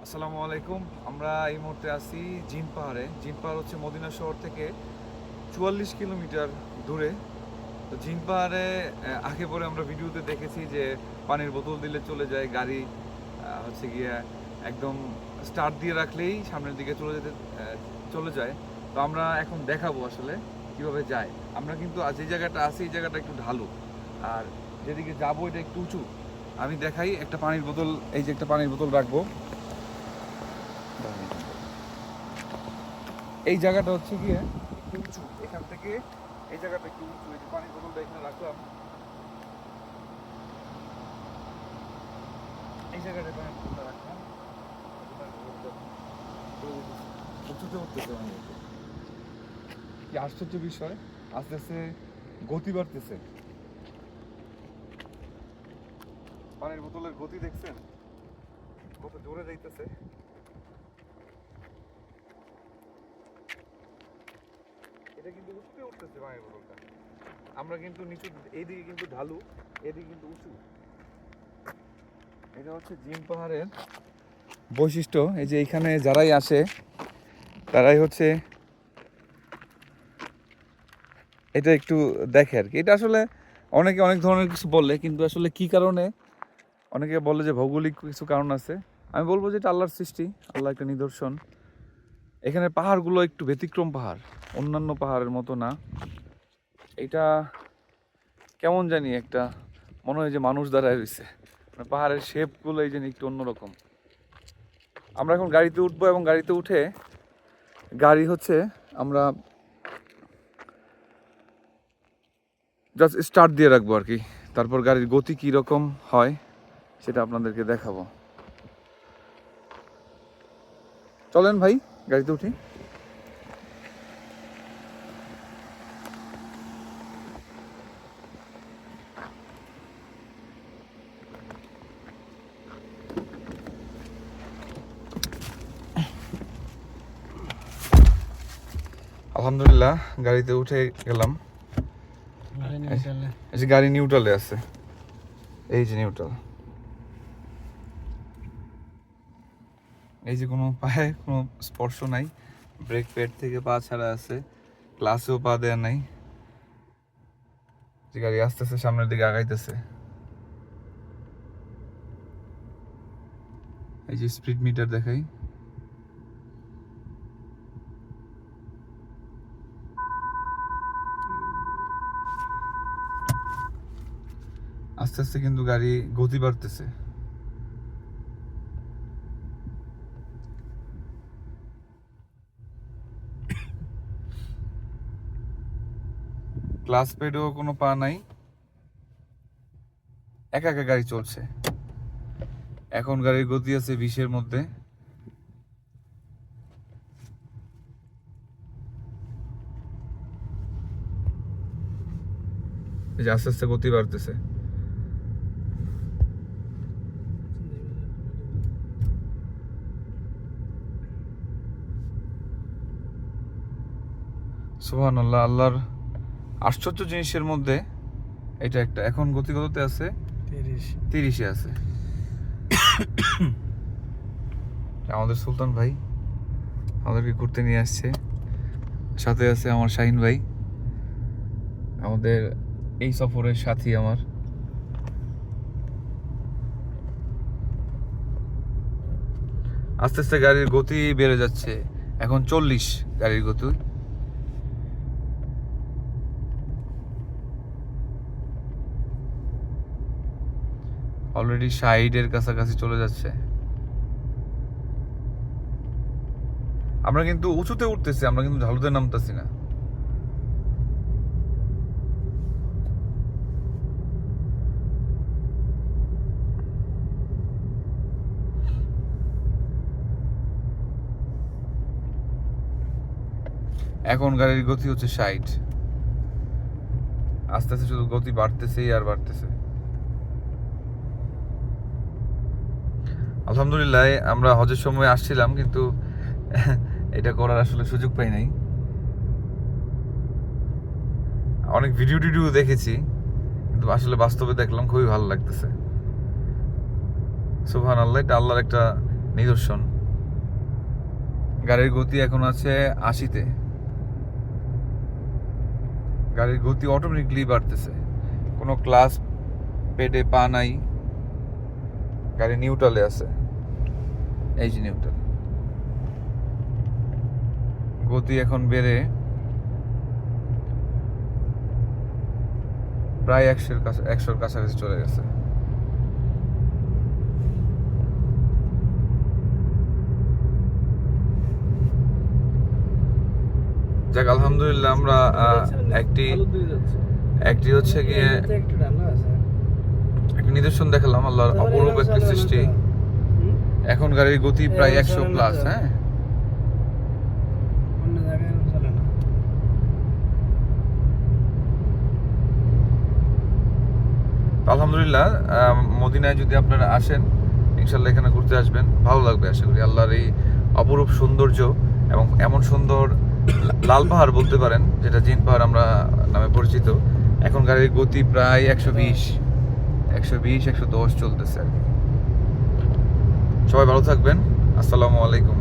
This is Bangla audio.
আসসালামু আলাইকুম। আমরা এই মুহূর্তে আছি জিন পাহাড়ে। জিন পাহাড় হচ্ছে মদিনা শহর থেকে ৪৪ কিলোমিটার দূরে। তো জিন পাহাড়ে আগে পরে আমরা ভিডিওতে দেখেছি যে পানির বোতল দিলে চলে যায় গাড়ি, হচ্ছে গিয়ে একদম স্টার্ট দিয়ে রাখলেই সামনের দিকে চলে যায়। তো আমরা এখন দেখাবো আসলে কিভাবে যায়। আমরা কিন্তু আজ এই জায়গাটা আছি, এই জায়গাটা একটু ঢালু, আর যেদিকে যাবো এটা একটু উঁচু। আমি দেখাই, একটা পানির বোতল, এই যে একটা পানির বোতল রাখবো। এই জায়গাটা হচ্ছে গিয়ে একটু উঁচু, এখান থেকে এই জায়গাটা একটু উঁচু। এই যে পানির বোতলটা এখানে রাখলাম, এই জায়গাটায় পানির বোতলটা রাখলাম, উঁচুতে উঠতেছে অনেক। কি আশ্চর্য বিষয়, আস্তে আস্তে গতি বাড়তেছে। পানির বোতলের গতি দেখছেন কত জোরে যাইতেছে। এটা কিন্তু উঁচুতে উঠতেছে পানির বোতলটা। আমরা কিন্তু নিচু, এইদিকে কিন্তু ঢালু, এদিকে কিন্তু উঁচু। এটা হচ্ছে জিন পাহাড়ের বৈশিষ্ট্য। এই যে এখানে যারাই আসে তারাই হচ্ছে এটা একটু দেখে আর কি। এটা আসলে অনেকে অনেক ধরনের কিছু বলে, কিন্তু আসলে কি কারণে, অনেকে বলে যে ভৌগোলিক কিছু কারণ আছে। আমি বলবো যে এটা আল্লাহর সৃষ্টি, আল্লাহ একটা নিদর্শন। এখানে পাহাড়গুলো একটু ব্যতিক্রম পাহাড়, অন্যান্য পাহাড়ের মতো না। এটা কেমন জানি একটা মনে হয় যে মানুষ দাঁড়ায় রয়েছে, মানে পাহাড়ের শেপগুলো এই জন্য একটু অন্যরকম। আমরা এখন গাড়িতে উঠবো এবং গাড়িতে উঠে গাড়ি হচ্ছে আমরা জাস্ট স্টার্ট দিয়ে রাখবো আর কি। তারপর গাড়ির গতি কী রকম হয় সেটা আপনাদেরকে দেখাবো। চলেন ভাই, গাড়িতে উঠি। আলহামদুলিল্লাহ গাড়িতে উঠে গেলাম। এই যে গাড়ি নিউট্রালে আছে, এই যে নিউট্রাল। এই যে কোনো পায়ে কোনো স্পর্শ নাই, ব্রেক প্যাড থেকে পা ছাড়া আছে, ক্লাসেও পা দেওয়া নাই। যে গাড়ি আস্তে আস্তে সামনের দিকে আগাইতেছে। এই যে স্পিড মিটার দেখাই, আস্তে আস্তে কিন্তু গাড়ি গতি বাড়তেছে। ক্লাস পেডেও কোনো পা নাই, একা একা গাড়ি চলছে। এখন গাড়ির গতি আছে 20-এর মধ্যে। এই যে আস্তে আস্তে গতি বাড়তেছে। সুবহানাল্লাহ, আল্লাহর আশ্চর্য জিনিসের মধ্যে এটা একটা। এখন গতিগততে আছে 30-এ আছে। আমাদের সুলতান ভাই আমাদেরকে ঘুরতে নিয়ে আসছে, সাথে আছে আমার শাহিন ভাই, আমাদের এই সফরের সাথী আমার। আস্তে আস্তে গাড়ির গতি বেড়ে যাচ্ছে, এখন 40 গাড়ির গতি। অলরেডি 60-এর কাছাকাছি চলে যাচ্ছে। আমরা কিন্তু উঁচুতে উঠতেছি, আমরা কিন্তু ঢালুতে নামতেছি না। এখন গাড়ির গতি হচ্ছে 60। আস্তে আস্তে শুধু গতি বাড়তেছেই আর বাড়তেছে। আলহামদুলিল্লাহ, আমরা হজের সময় আসছিলাম, কিন্তু এটা করার আসলে সুযোগ পাই নাই। অনেক ভিডিও টিডিও দেখেছি, কিন্তু আসলে বাস্তবে দেখলাম, খুবই ভালো লাগতেছে। সুবহানাল্লাহ, এটা আল্লাহর একটা নিদর্শন। গাড়ির গতি এখন আছে 80-তে। গাড়ির গতি অটোমেটিকলি বাড়তেছে, কোনো ক্লাস পেডে পা নাই, গাড়ি নিউট্রালে আছে। এই যে নিউট্রাল, গতি এখন বেড়ে প্রায় 100-র কাছাকাছি চলে গেছে। যাক আলহামদুলিল্লাহ, আমরা একটি হচ্ছে গিয়ে একটা নিদর্শন দেখালাম আল্লাহর অপরূপ একটা সৃষ্টি। এখন গাড়ির গতি প্রায় 100+। হ্যাঁ, আলহামদুলিল্লাহ। মদিনায় যদি আপনারা আসেন, ইনশাল্লাহ এখানে ঘুরতে আসবেন, ভালো লাগবে আশা করি। আল্লাহর এই অপরূপ সৌন্দর্য এবং এমন সুন্দর লাল পাহাড় বলতে পারেন, যেটা জিন পাহাড় আমরা নামে পরিচিত। এখন গাড়ির গতি প্রায় 120-110 চলতেছে আর কি। সবাই ভালো থাকবেন। আসসালামু আলাইকুম।